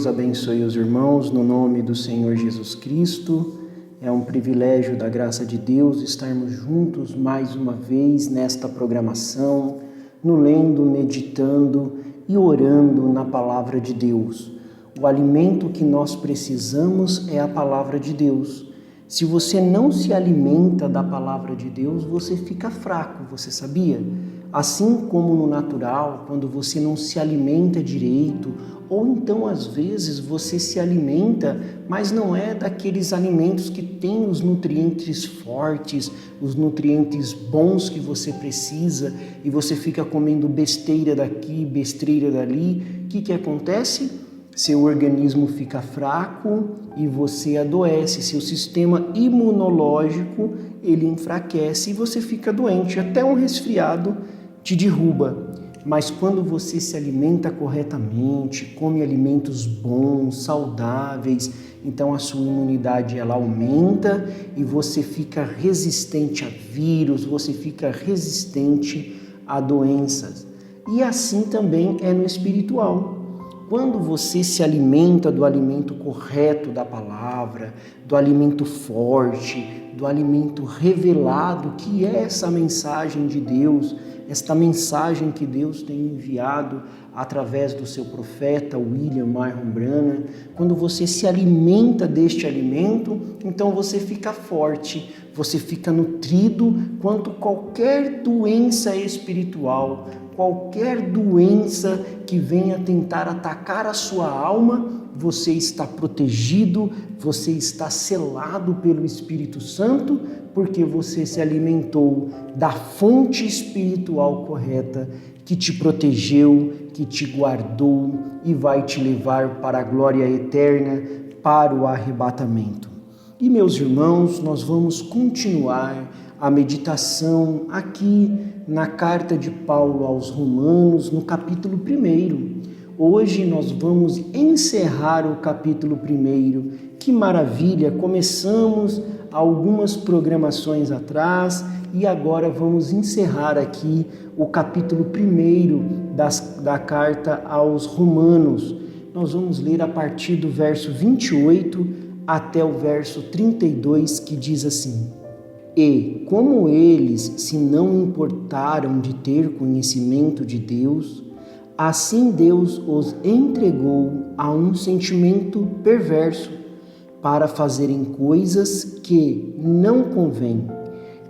Deus abençoe os irmãos no nome do Senhor Jesus Cristo. É um privilégio da graça de Deus estarmos juntos mais uma vez nesta programação, no lendo, meditando e orando na palavra de Deus. O alimento que nós precisamos é a palavra de Deus. Se você não se alimenta da palavra de Deus, você fica fraco, você sabia? Assim como no natural, quando você não se alimenta direito, ou então às vezes você se alimenta, mas não é daqueles alimentos que têm os nutrientes fortes, os nutrientes bons que você precisa, e você fica comendo besteira daqui, besteira dali, o que acontece? Seu organismo fica fraco e você adoece, seu sistema imunológico ele enfraquece e você fica doente, até um resfriado te derruba. Mas quando você se alimenta corretamente, come alimentos bons, saudáveis, então a sua imunidade ela aumenta e você fica resistente a vírus, você fica resistente a doenças. E assim também é no espiritual. Quando você se alimenta do alimento correto da palavra, do alimento forte, do alimento revelado, que é essa mensagem de Deus, esta mensagem que Deus tem enviado através do seu profeta William Marron Branham, quando você se alimenta deste alimento, então você fica forte, você fica nutrido quanto qualquer doença espiritual, qualquer doença que venha tentar atacar a sua alma, você está protegido, você está selado pelo Espírito Santo, porque você se alimentou da fonte espiritual correta que te protegeu, que te guardou e vai te levar para a glória eterna, para o arrebatamento. E meus irmãos, nós vamos continuar a meditação aqui na carta de Paulo aos Romanos, no capítulo 1. Hoje nós vamos encerrar o capítulo 1. Que maravilha! Começamos algumas programações atrás e agora vamos encerrar aqui o capítulo 1 da carta aos Romanos. Nós vamos ler a partir do verso 28 até o verso 32, que diz assim: E como eles se não importaram de ter conhecimento de Deus, assim Deus os entregou a um sentimento perverso para fazerem coisas que não convêm,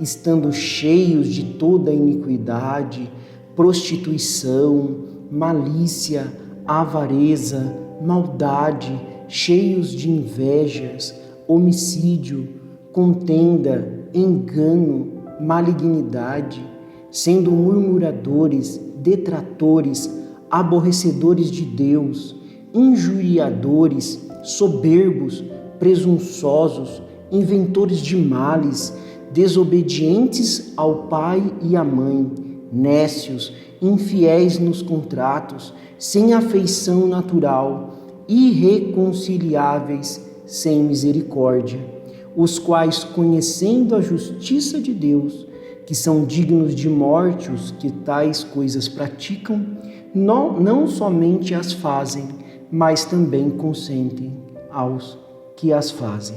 estando cheios de toda iniquidade, prostituição, malícia, avareza, maldade, cheios de invejas, homicídio, contenda, engano, malignidade, sendo murmuradores, detratores, aborrecedores de Deus, injuriadores, soberbos, presunçosos, inventores de males, desobedientes ao pai e à mãe, nécios, infiéis nos contratos, sem afeição natural, irreconciliáveis, sem misericórdia, os quais, conhecendo a justiça de Deus, que são dignos de morte os que tais coisas praticam, não somente as fazem, mas também consentem aos que as fazem.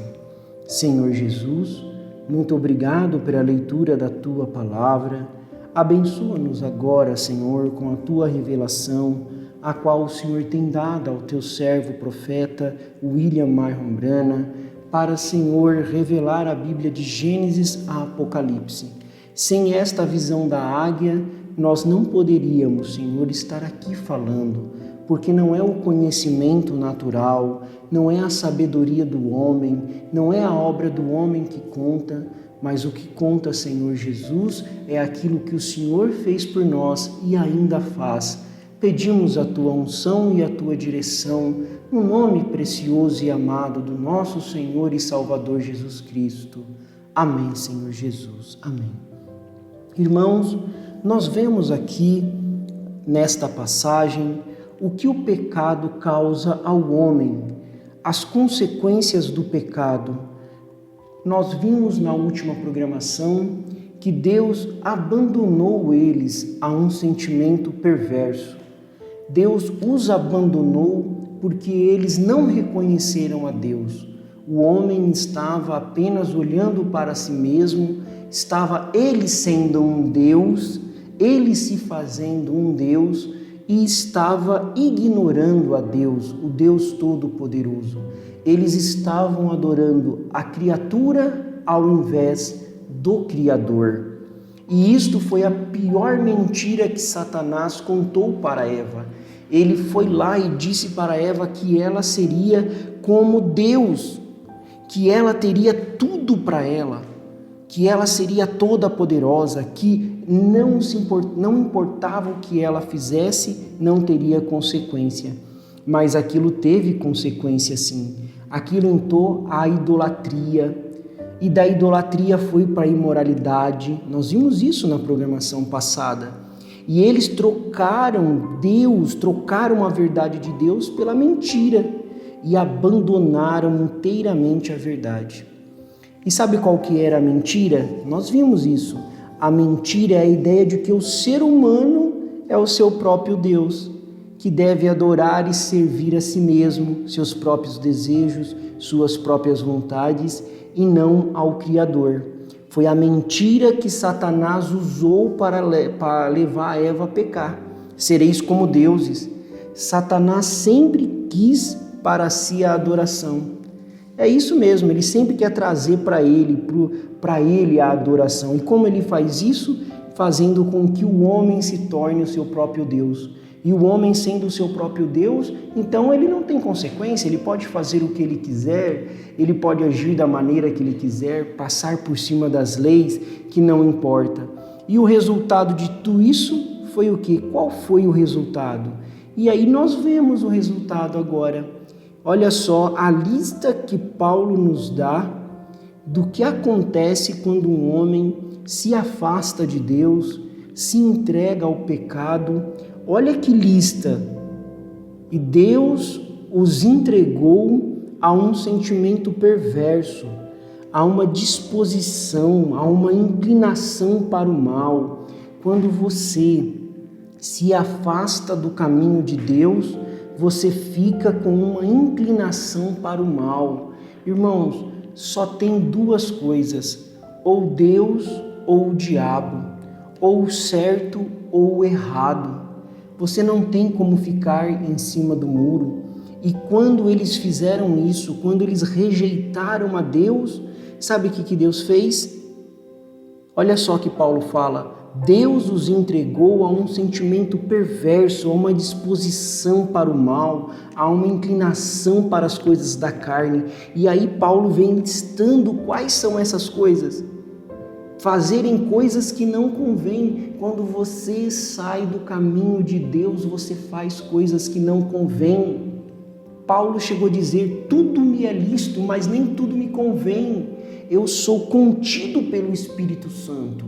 Senhor Jesus, muito obrigado pela leitura da Tua Palavra. Abençoa-nos agora, Senhor, com a Tua revelação, a qual o Senhor tem dado ao Teu servo profeta William Marron Branham, para, Senhor, revelar a Bíblia de Gênesis a Apocalipse. Sem esta visão da águia, nós não poderíamos, Senhor, estar aqui falando, porque não é o conhecimento natural, não é a sabedoria do homem, não é a obra do homem que conta, mas o que conta, Senhor Jesus, é aquilo que o Senhor fez por nós e ainda faz. Pedimos a Tua unção e a Tua direção, no nome precioso e amado do nosso Senhor e Salvador Jesus Cristo. Amém, Senhor Jesus. Amém. Irmãos, nós vemos aqui, nesta passagem, o que o pecado causa ao homem, as consequências do pecado. Nós vimos na última programação que Deus abandonou eles a um sentimento perverso. Deus os abandonou porque eles não reconheceram a Deus. O homem estava apenas olhando para si mesmo, estava ele sendo um Deus, ele se fazendo um Deus e estava ignorando a Deus, o Deus Todo-Poderoso. Eles estavam adorando a criatura ao invés do Criador. E isto foi a pior mentira que Satanás contou para Eva. Ele foi lá e disse para Eva que ela seria como Deus, que ela teria tudo para ela, que ela seria toda poderosa, que não importava o que ela fizesse, não teria consequência. Mas aquilo teve consequência sim. Aquilo entrou a idolatria, e da idolatria foi para a imoralidade. Nós vimos isso na programação passada. E eles trocaram Deus, trocaram a verdade de Deus pela mentira e abandonaram inteiramente a verdade. E sabe qual que era a mentira? Nós vimos isso. A mentira é a ideia de que o ser humano é o seu próprio Deus, que deve adorar e servir a si mesmo, seus próprios desejos, suas próprias vontades e não ao Criador. Foi a mentira que Satanás usou para levar Eva a pecar. Sereis como deuses. Satanás sempre quis para si a adoração. É isso mesmo, ele sempre quer trazer para ele a adoração. E como ele faz isso? Fazendo com que o homem se torne o seu próprio Deus. E o homem sendo o seu próprio Deus, então ele não tem consequência, ele pode fazer o que ele quiser, ele pode agir da maneira que ele quiser, passar por cima das leis, que não importa. E o resultado de tudo isso foi o quê? Qual foi o resultado? E aí nós vemos o resultado agora. Olha só a lista que Paulo nos dá do que acontece quando um homem se afasta de Deus, se entrega ao pecado. Olha que lista! E Deus os entregou a um sentimento perverso, a uma disposição, a uma inclinação para o mal. Quando você se afasta do caminho de Deus, você fica com uma inclinação para o mal. Irmãos, só tem duas coisas: ou Deus ou o diabo, ou o certo ou o errado. Você não tem como ficar em cima do muro. E quando eles fizeram isso, quando eles rejeitaram a Deus, sabe o que Deus fez? Olha só que Paulo fala: Deus os entregou a um sentimento perverso, a uma disposição para o mal, a uma inclinação para as coisas da carne. E aí Paulo vem listando quais são essas coisas. Fazerem coisas que não convêm. Quando você sai do caminho de Deus, você faz coisas que não convêm. Paulo chegou a dizer: tudo me é lícito, mas nem tudo me convém. Eu sou contido pelo Espírito Santo.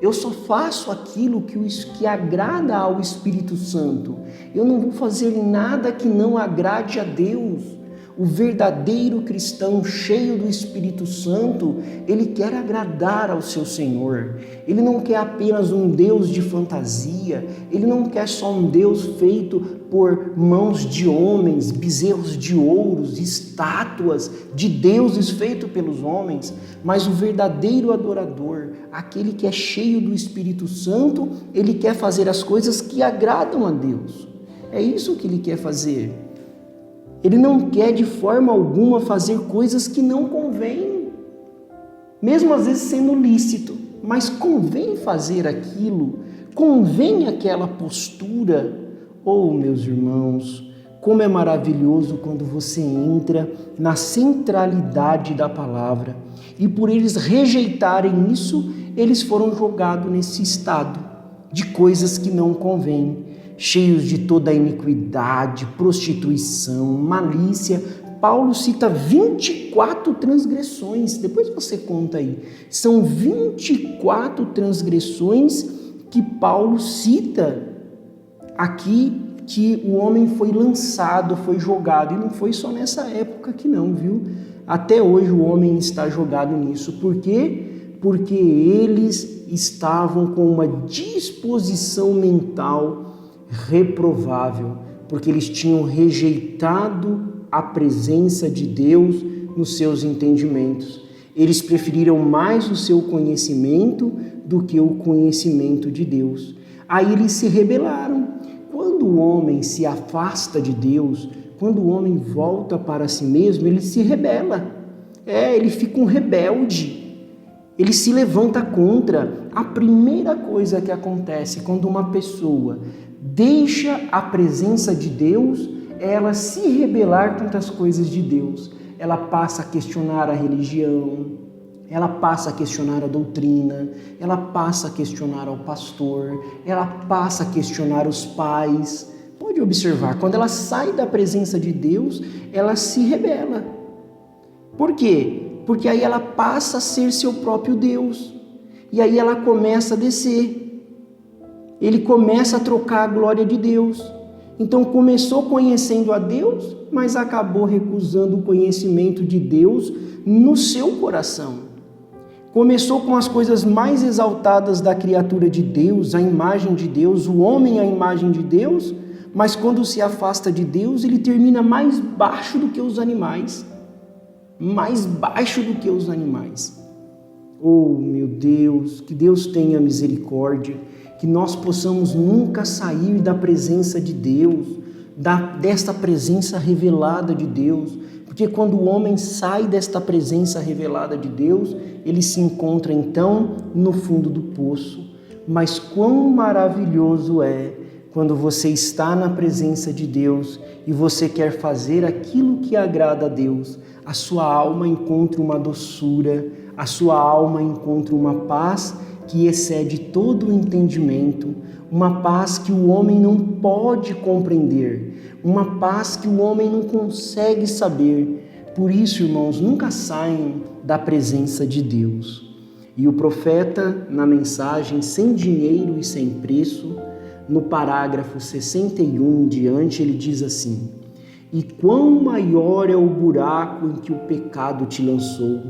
Eu só faço aquilo que agrada ao Espírito Santo. Eu não vou fazer nada que não agrade a Deus. O verdadeiro cristão cheio do Espírito Santo, ele quer agradar ao seu Senhor. Ele não quer apenas um Deus de fantasia, ele não quer só um Deus feito por mãos de homens, bezerros de ouros, estátuas de deuses feitos pelos homens, mas o verdadeiro adorador, aquele que é cheio do Espírito Santo, ele quer fazer as coisas que agradam a Deus. É isso que ele quer fazer. Ele não quer de forma alguma fazer coisas que não convêm, mesmo às vezes sendo lícito, mas convém fazer aquilo, convém aquela postura. Oh, meus irmãos, como é maravilhoso quando você entra na centralidade da palavra. E por eles rejeitarem isso, eles foram jogados nesse estado de coisas que não convêm, cheios de toda a iniquidade, prostituição, malícia. Paulo cita 24 transgressões, depois você conta aí. São 24 transgressões que Paulo cita aqui, que o homem foi lançado, foi jogado. E não foi só nessa época que não, viu? Até hoje o homem está jogado nisso. Por quê? Porque eles estavam com uma disposição mental reprovável. porque eles tinham rejeitado a presença de Deus nos seus entendimentos. Eles preferiram mais o seu conhecimento do que o conhecimento de Deus. Aí eles se rebelaram. Quando o homem se afasta de Deus, quando o homem volta para si mesmo, ele se rebela. Ele fica um rebelde. Ele se levanta contra. A primeira coisa que acontece quando uma pessoa deixa a presença de Deus é ela se rebelar contra as coisas de Deus. Ela passa a questionar a religião, ela passa a questionar a doutrina, ela passa a questionar ao pastor, ela passa a questionar os pais. Pode observar, quando ela sai da presença de Deus, ela se rebela. Por quê? Porque aí ela passa a ser seu próprio Deus. E aí ela começa a descer. Ele começa a trocar a glória de Deus. Então começou conhecendo a Deus, mas acabou recusando o conhecimento de Deus no seu coração. Começou com as coisas mais exaltadas da criatura de Deus, a imagem de Deus, o homem a imagem de Deus, mas quando se afasta de Deus, ele termina mais baixo do que os animais. Mais baixo do que os animais. Oh, meu Deus, que Deus tenha misericórdia, que nós possamos nunca sair da presença de Deus, desta presença revelada de Deus, porque quando o homem sai desta presença revelada de Deus, ele se encontra então no fundo do poço. Mas quão maravilhoso é quando você está na presença de Deus e você quer fazer aquilo que agrada a Deus. A sua alma encontra uma doçura, a sua alma encontra uma paz que excede todo o entendimento, uma paz que o homem não pode compreender, uma paz que o homem não consegue saber. Por isso, irmãos, nunca saiam da presença de Deus. E o profeta, na mensagem Sem Dinheiro e Sem Preço, no parágrafo 61 em diante, ele diz assim: e quão maior é o buraco em que o pecado te lançou?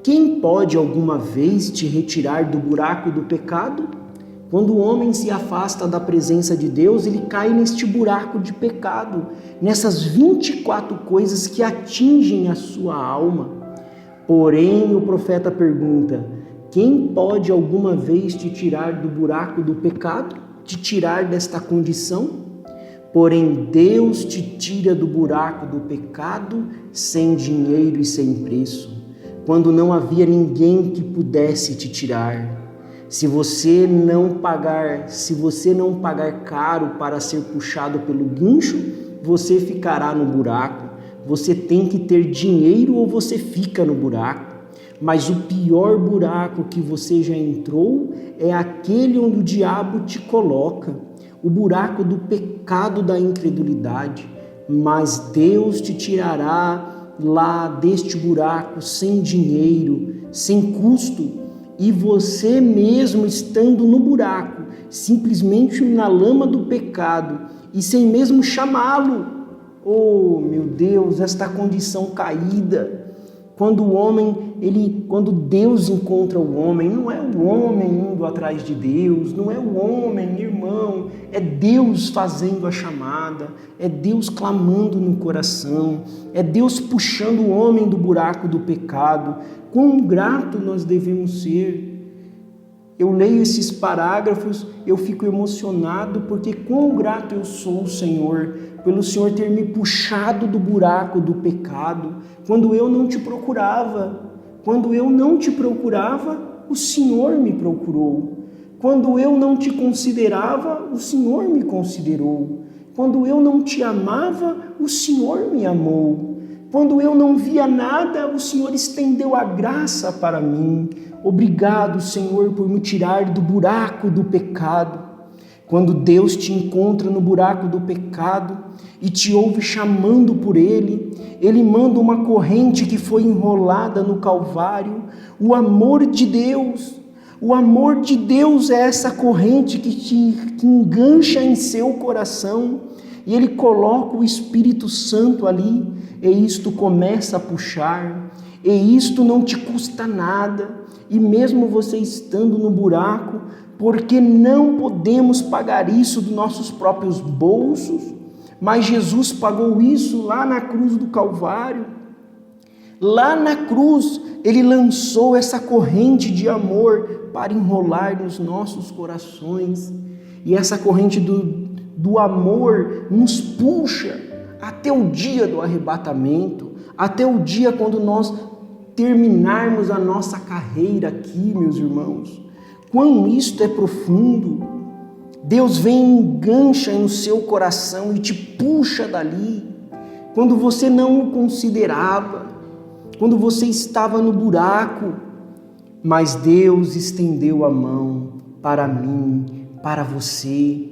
Quem pode alguma vez te retirar do buraco do pecado? Quando o homem se afasta da presença de Deus, ele cai neste buraco de pecado, nessas 24 coisas que atingem a sua alma. Porém, o profeta pergunta: quem pode alguma vez te tirar do buraco do pecado? Te tirar desta condição? Porém, Deus te tira do buraco do pecado sem dinheiro e sem preço, quando não havia ninguém que pudesse te tirar. Se você não pagar caro para ser puxado pelo guincho, você ficará no buraco. Você tem que ter dinheiro ou você fica no buraco. Mas o pior buraco que você já entrou é aquele onde o diabo te coloca, o buraco do pecado da incredulidade. Mas Deus te tirará lá deste buraco sem dinheiro, sem custo, e você mesmo estando no buraco, simplesmente na lama do pecado e sem mesmo chamá-lo. Oh, meu Deus, esta condição caída. Quando Deus encontra o homem, não é o homem indo atrás de Deus, não é o homem, irmão, é Deus fazendo a chamada, é Deus clamando no coração, é Deus puxando o homem do buraco do pecado. Quão grato nós devemos ser. Eu leio esses parágrafos, eu fico emocionado, porque quão grato eu sou, Senhor, pelo Senhor ter me puxado do buraco do pecado, quando eu não te procurava. Quando eu não te procurava, o Senhor me procurou. Quando eu não te considerava, o Senhor me considerou. Quando eu não te amava, o Senhor me amou. Quando eu não via nada, o Senhor estendeu a graça para mim. Obrigado, Senhor, por me tirar do buraco do pecado. Quando Deus te encontra no buraco do pecado e te ouve chamando por Ele, Ele manda uma corrente que foi enrolada no Calvário. O amor de Deus é essa corrente que engancha em seu coração, e Ele coloca o Espírito Santo ali, e isto começa a puxar, e isto não te custa nada, e mesmo você estando no buraco, porque não podemos pagar isso dos nossos próprios bolsos, Mas Jesus pagou isso lá na cruz do Calvário. Lá na cruz, Ele lançou essa corrente de amor para enrolar nos nossos corações. E essa corrente do amor nos puxa até o dia do arrebatamento, até o dia quando nós terminarmos a nossa carreira aqui, meus irmãos. Quão isto é profundo! Deus vem e engancha no seu coração e te puxa dali, quando você não o considerava, quando você estava no buraco, mas Deus estendeu a mão para mim, para você.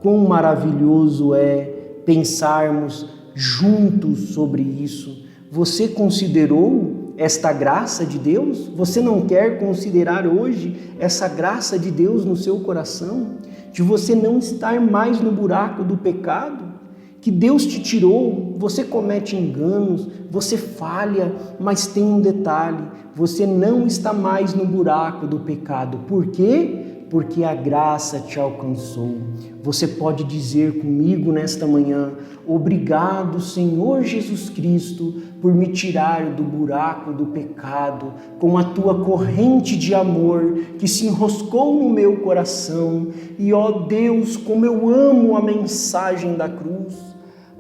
Quão maravilhoso é pensarmos juntos sobre isso. Você considerou esta graça de Deus? Você não quer considerar hoje essa graça de Deus no seu coração? De você não estar mais no buraco do pecado? Que Deus te tirou, você comete enganos, você falha, mas tem um detalhe, você não está mais no buraco do pecado. Por quê? Porque a graça te alcançou. Você pode dizer comigo nesta manhã: obrigado, Senhor Jesus Cristo, por me tirar do buraco do pecado, com a tua corrente de amor que se enroscou no meu coração. E ó Deus, como eu amo a mensagem da cruz,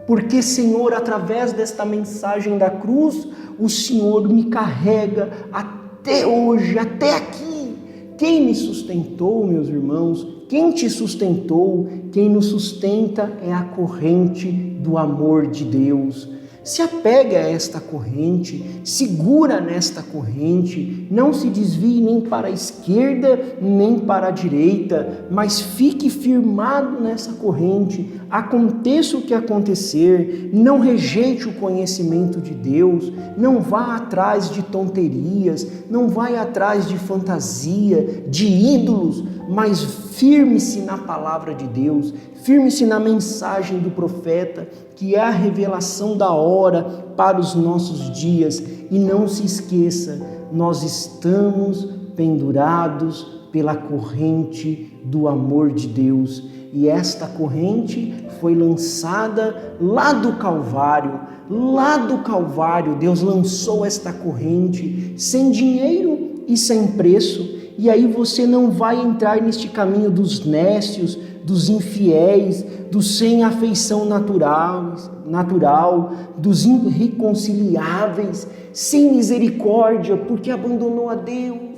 porque, Senhor, através desta mensagem da cruz, o Senhor me carrega até hoje, até aqui. Quem me sustentou, meus irmãos? Quem te sustentou? Quem nos sustenta é a corrente do amor de Deus. Se apega a esta corrente, segura nesta corrente, não se desvie nem para a esquerda, nem para a direita, mas fique firmado nessa corrente, aconteça o que acontecer, não rejeite o conhecimento de Deus, não vá atrás de tonterias, não vá atrás de fantasia, de ídolos, mas firme-se na palavra de Deus, firme-se na mensagem do profeta, que é a revelação da hora para os nossos dias. E não se esqueça, nós estamos pendurados pela corrente do amor de Deus. E esta corrente foi lançada lá do Calvário. Lá do Calvário, Deus lançou esta corrente sem dinheiro e sem preço. E aí você não vai entrar neste caminho dos nécios, dos infiéis, dos sem afeição natural, dos irreconciliáveis, sem misericórdia, porque abandonou a Deus.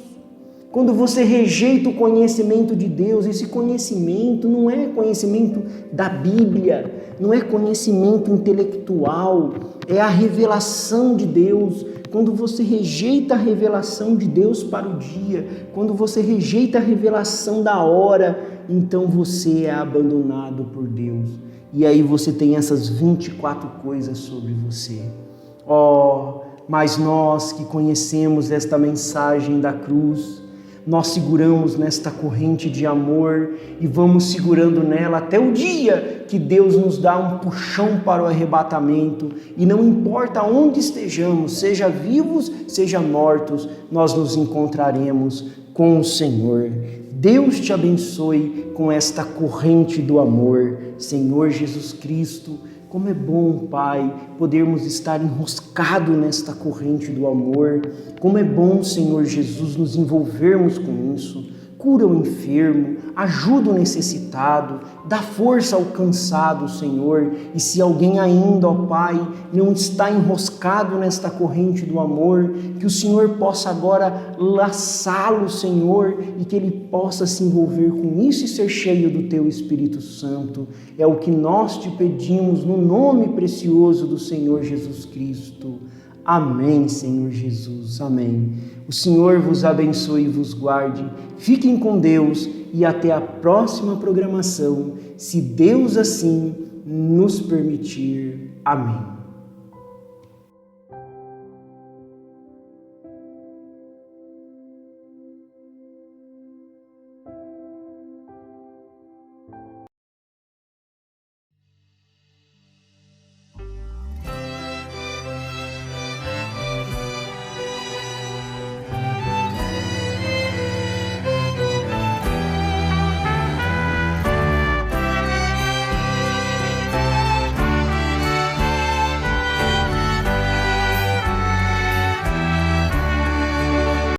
Quando você rejeita o conhecimento de Deus, esse conhecimento não é conhecimento da Bíblia, não é conhecimento intelectual, é a revelação de Deus. Quando você rejeita a revelação de Deus para o dia, quando você rejeita a revelação da hora, então você é abandonado por Deus. E aí você tem essas 24 coisas sobre você. Mas nós que conhecemos esta mensagem da cruz, nós seguramos nesta corrente de amor e vamos segurando nela até o dia que Deus nos dá um puxão para o arrebatamento. E não importa onde estejamos, seja vivos, seja mortos, nós nos encontraremos com o Senhor. Deus te abençoe com esta corrente do amor. Senhor Jesus Cristo, como é bom, Pai, podermos estar enroscados nesta corrente do amor. Como é bom, Senhor Jesus, nos envolvermos com isso. Cura o enfermo, ajuda o necessitado, dá força ao cansado, Senhor. E se alguém ainda, ó Pai, não está enroscado nesta corrente do amor, que o Senhor possa agora laçá-lo, Senhor, e que ele possa se envolver com isso e ser cheio do Teu Espírito Santo. É o que nós te pedimos no nome precioso do Senhor Jesus Cristo. Amém, Senhor Jesus. Amém. O Senhor vos abençoe e vos guarde. Fiquem com Deus e até a próxima programação, se Deus assim nos permitir. Amém.